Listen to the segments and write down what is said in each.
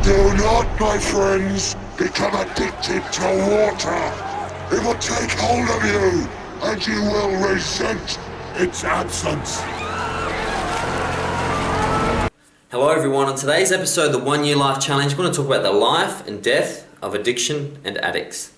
Do not, my friends, become addicted to water. It will take hold of you, and you will resent its absence. Hello everyone, on today's episode of the 1 Year Life Challenge, we're going to talk about the life and death of addiction and addicts.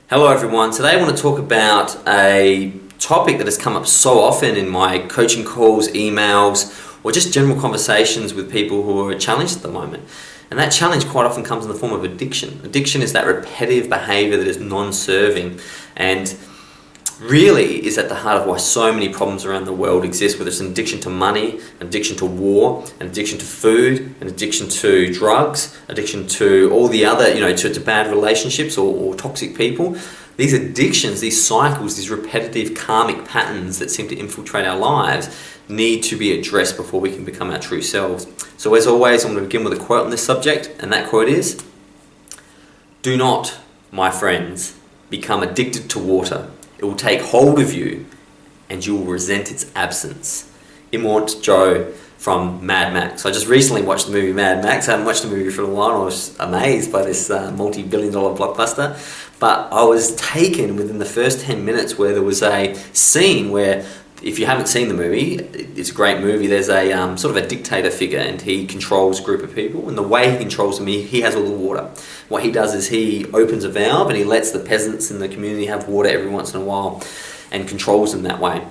Hello everyone, today I want to talk about a topic that has come up so often in my coaching calls, emails, or just general conversations with people who are challenged at the moment. And that challenge quite often comes in the form of addiction. Addiction is that repetitive behavior that is non-serving and really is at the heart of why so many problems around the world exist, whether it's an addiction to money, an addiction to war, an addiction to food, an addiction to drugs, addiction to all the other, to bad relationships or toxic people. These addictions, these cycles, these repetitive karmic patterns that seem to infiltrate our lives need to be addressed before we can become our true selves. So as always, I'm going to begin with a quote on this subject, and that quote is, "Do not, my friends, become addicted to water. It will take hold of you and you will resent its absence." Immort Joe from Mad Max. I just recently watched the movie Mad Max. I haven't watched the movie for a while. I was amazed by this multi-billion-dollar blockbuster. But I was taken within the first 10 minutes where there was a scene where, if you haven't seen the movie, it's a great movie. There's a sort of a dictator figure, and he controls a group of people. And the way he controls them, he has all the water. What he does is he opens a valve and he lets the peasants in the community have water every once in a while and controls them that way.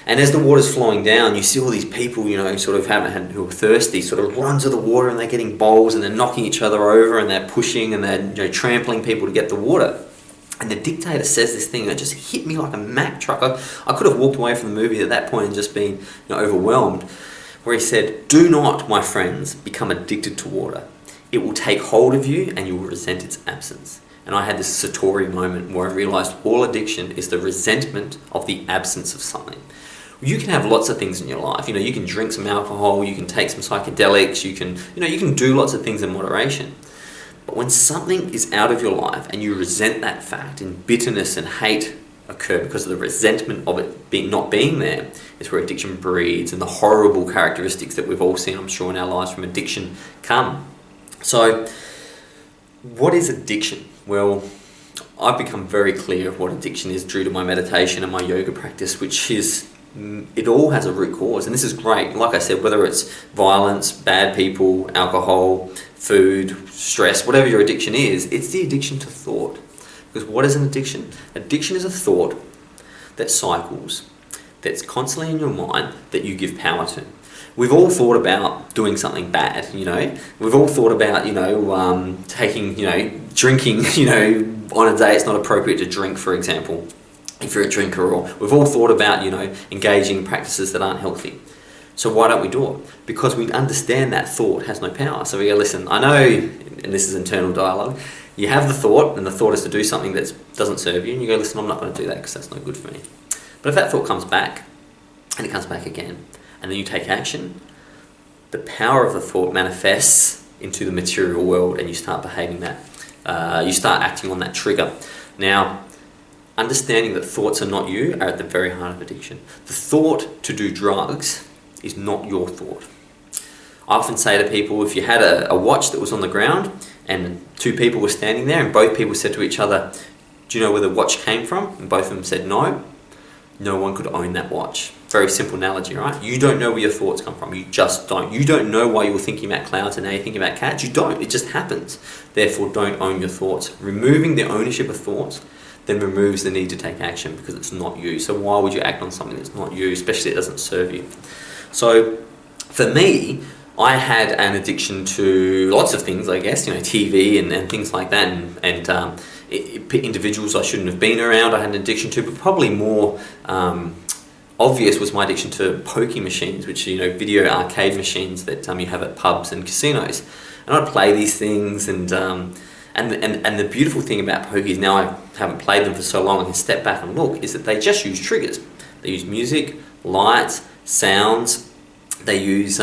And as the water's flowing down, you see all these people, who are thirsty, sort of run to the water, and they're getting bowls and they're knocking each other over and they're pushing and they're trampling people to get the water. And the dictator says this thing that just hit me like a Mack truck. I could have walked away from the movie at that point and just been overwhelmed, where he said, "Do not, my friends, become addicted to water. It will take hold of you and you will resent its absence." And I had this Satori moment where I realized all addiction is the resentment of the absence of something. You can have lots of things in your life. You can drink some alcohol, you can take some psychedelics, you can do lots of things in moderation. But when something is out of your life and you resent that fact and bitterness and hate occur because of the resentment of it not being there, is where addiction breeds and the horrible characteristics that we've all seen, I'm sure, in our lives from addiction come. So, what is addiction? Well, I've become very clear of what addiction is due to my meditation and my yoga practice, which is, it all has a root cause. And this is great. Like I said, whether it's violence, bad people, alcohol, food, stress, whatever your addiction is, it's the addiction to thought. Because what is an addiction? Addiction is a thought that cycles, that's constantly in your mind, that you give power to. We've all thought about doing something bad, We've all thought about, taking, drinking, on a day it's not appropriate to drink, for example, if you're a drinker. Or we've all thought about, engaging in practices that aren't healthy. So why don't we do it? Because we understand that thought has no power. So we go, listen, I know, and this is internal dialogue, you have the thought, and the thought is to do something that doesn't serve you, and you go, listen, I'm not going to do that because that's no good for me. But if that thought comes back, and it comes back again, and then you take action, the power of the thought manifests into the material world, and you start behaving that. You start acting on that trigger. Now, understanding that thoughts are not you are at the very heart of addiction. The thought to do drugs is not your thought. I often say to people, if you had a watch that was on the ground and two people were standing there and both people said to each other, "Do you know where the watch came from?" And both of them said no, no one could own that watch. Very simple analogy, right? You don't know where your thoughts come from. You just don't. You don't know why you were thinking about clouds and now you're thinking about cats. You don't. It just happens. Therefore, don't own your thoughts. Removing the ownership of thoughts then removes the need to take action because it's not you. So why would you act on something that's not you, especially if it doesn't serve you? So for me, I had an addiction to lots of things, I guess, TV and things like that, and individuals I shouldn't have been around. I had an addiction to, but probably more obvious was my addiction to pokie machines, which are video arcade machines that you have at pubs and casinos. And I'd play these things, and the beautiful thing about pokies, now I haven't played them for so long, I can step back and look, is that they just use triggers. They use music, lights, sounds. They use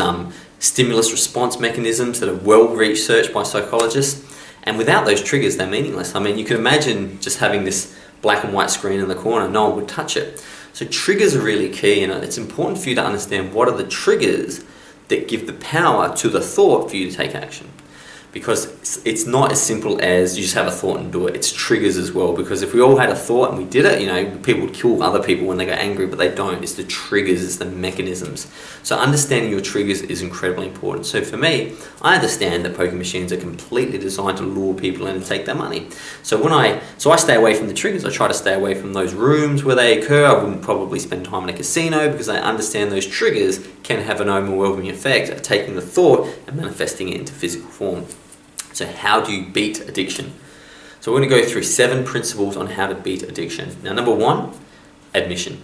stimulus response mechanisms that are well researched by psychologists. And without those triggers, they're meaningless. I mean, you can imagine just having this black and white screen in the corner, no one would touch it. So triggers are really key, and it's important for you to understand what are the triggers that give the power to the thought for you to take action. Because it's not as simple as you just have a thought and do it. It's triggers as well. Because if we all had a thought and we did it, people would kill other people when they get angry, but they don't. It's the triggers, it's the mechanisms. So understanding your triggers is incredibly important. So for me, I understand that poker machines are completely designed to lure people in and take their money. So I stay away from the triggers. I try to stay away from those rooms where they occur. I wouldn't probably spend time in a casino because I understand those triggers can have an overwhelming effect of taking the thought and manifesting it into physical form. So how do you beat addiction? So we're going to go through 7 principles on how to beat addiction. Now, number 1, admission.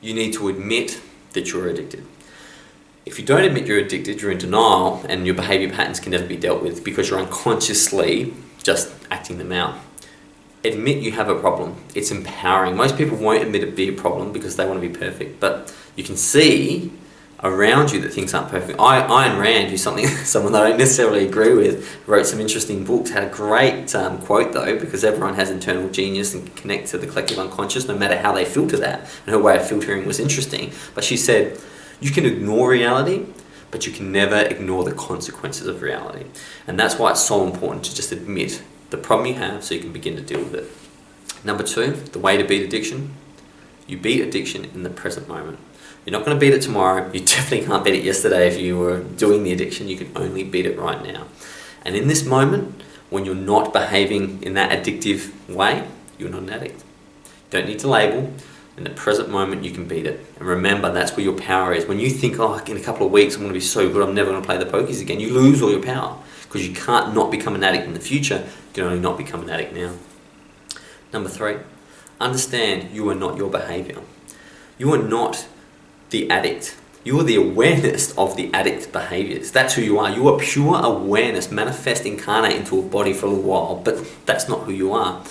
You need to admit that you're addicted. If you don't admit you're addicted, you're in denial, and your behavior patterns can never be dealt with because you're unconsciously just acting them out. Admit you have a problem. It's empowering. Most people won't admit it be a problem because they want to be perfect, but you can see around you that things aren't perfect. Ayn Rand, who's someone that I don't necessarily agree with, wrote some interesting books, had a great quote though, because everyone has internal genius and can connect to the collective unconscious no matter how they filter that, and her way of filtering was interesting. But she said, you can ignore reality, but you can never ignore the consequences of reality. And that's why it's so important to just admit the problem you have so you can begin to deal with it. Number 2, the way to beat addiction. You beat addiction in the present moment. You're not going to beat it tomorrow. You definitely can't beat it yesterday if you were doing the addiction. You can only beat it right now. And in this moment, when you're not behaving in that addictive way, you're not an addict. You don't need to label. In the present moment, you can beat it. And remember, that's where your power is. When you think, in a couple of weeks, I'm going to be so good, I'm never going to play the pokies again, you lose all your power because you can't not become an addict in the future. You can only not become an addict now. Number 3, understand you are not your behavior. You are not the addict. You are the awareness of the addict behaviors. That's who you are. You are pure awareness, manifest, incarnate into a body for a little while, but that's not who you are.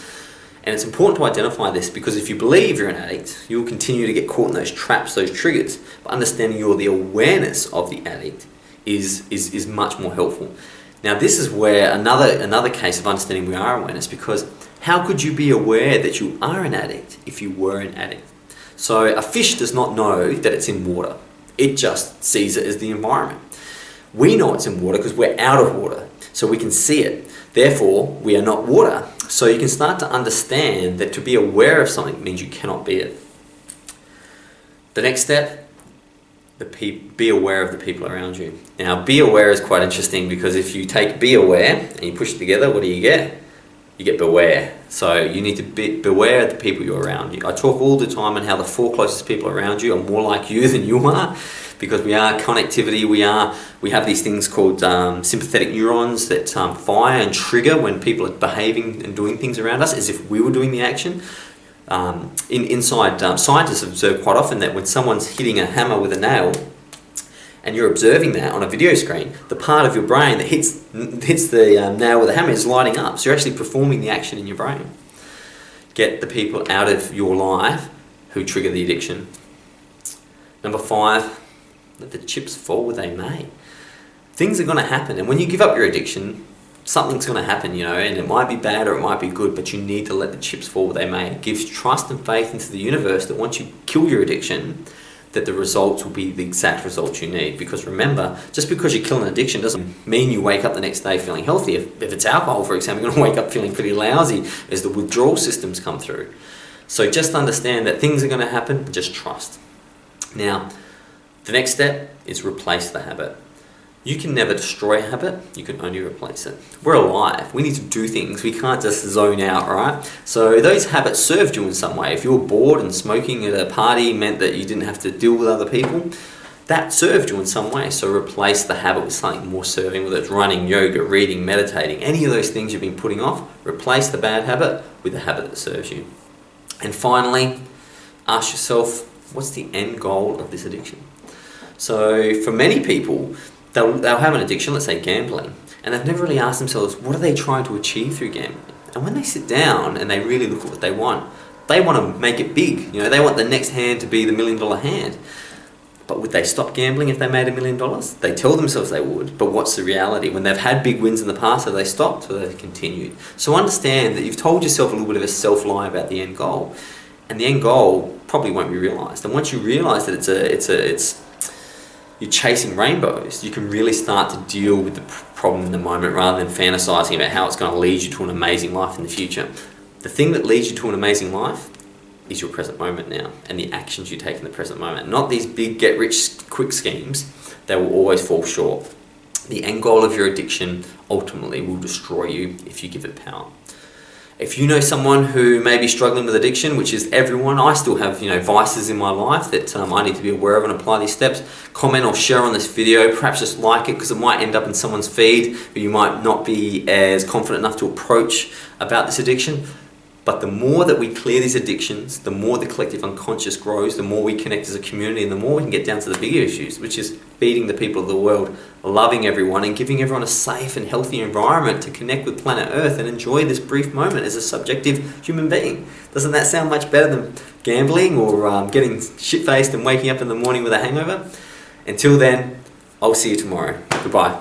And it's important to identify this because if you believe you're an addict, you will continue to get caught in those traps, those triggers. But understanding you're the awareness of the addict is much more helpful. Now, this is where another case of understanding we are awareness, because how could you be aware that you are an addict if you were an addict? So a fish does not know that it's in water. It just sees it as the environment. We know it's in water because we're out of water, so we can see it. Therefore, we are not water. So you can start to understand that to be aware of something means you cannot be it. The next step, be aware of the people around you. Now, be aware is quite interesting because if you take be aware and you push it together, what do you get? You get beware. So you need to beware of the people you're around. I talk all the time on how the 4 closest people around you are more like you than you are, because we are connectivity. We have these things called sympathetic neurons that fire and trigger when people are behaving and doing things around us as if we were doing the action. Scientists observe quite often that when someone's hitting a hammer with a nail, and you're observing that on a video screen, the part of your brain that hits the nail with a hammer is lighting up. So you're actually performing the action in your brain. Get the people out of your life who trigger the addiction. Number 5, let the chips fall where they may. Things are going to happen, and when you give up your addiction, something's going to happen, and it might be bad or it might be good, but you need to let the chips fall where they may. It gives trust and faith into the universe that once you kill your addiction, that the results will be the exact results you need. Because remember, just because you kill an addiction doesn't mean you wake up the next day feeling healthy. If it's alcohol, for example, you're going to wake up feeling pretty lousy as the withdrawal systems come through. So just understand that things are going to happen, just trust. Now, the next step is replace the habit. You can never destroy a habit, you can only replace it. We're alive, we need to do things, we can't just zone out, right? So those habits served you in some way. If you were bored and smoking at a party meant that you didn't have to deal with other people, that served you in some way. So replace the habit with something more serving, whether it's running, yoga, reading, meditating, any of those things you've been putting off, replace the bad habit with a habit that serves you. And finally, ask yourself, what's the end goal of this addiction? So for many people, they'll have an addiction, let's say gambling, and they've never really asked themselves, what are they trying to achieve through gambling? And when they sit down and they really look at what they want to make it big. They want the next hand to be the $1 million hand. But would they stop gambling if they made $1 million? They tell themselves they would, but what's the reality? When they've had big wins in the past, have they stopped or have they continued? So understand that you've told yourself a little bit of a self-lie about the end goal, and the end goal probably won't be realised. And once you realise that you're chasing rainbows, you can really start to deal with the problem in the moment rather than fantasising about how it's going to lead you to an amazing life in the future. The thing that leads you to an amazing life is your present moment now and the actions you take in the present moment. Not these big get-rich-quick schemes that will always fall short. The end goal of your addiction ultimately will destroy you if you give it power. If you know someone who may be struggling with addiction, which is everyone, I still have vices in my life that I need to be aware of and apply these steps, comment or share on this video, perhaps just like it because it might end up in someone's feed who you might not be as confident enough to approach about this addiction. But the more that we clear these addictions, the more the collective unconscious grows, the more we connect as a community, and the more we can get down to the bigger issues, which is feeding the people of the world, loving everyone, and giving everyone a safe and healthy environment to connect with planet Earth and enjoy this brief moment as a subjective human being. Doesn't that sound much better than gambling or getting shit-faced and waking up in the morning with a hangover? Until then, I'll see you tomorrow. Goodbye.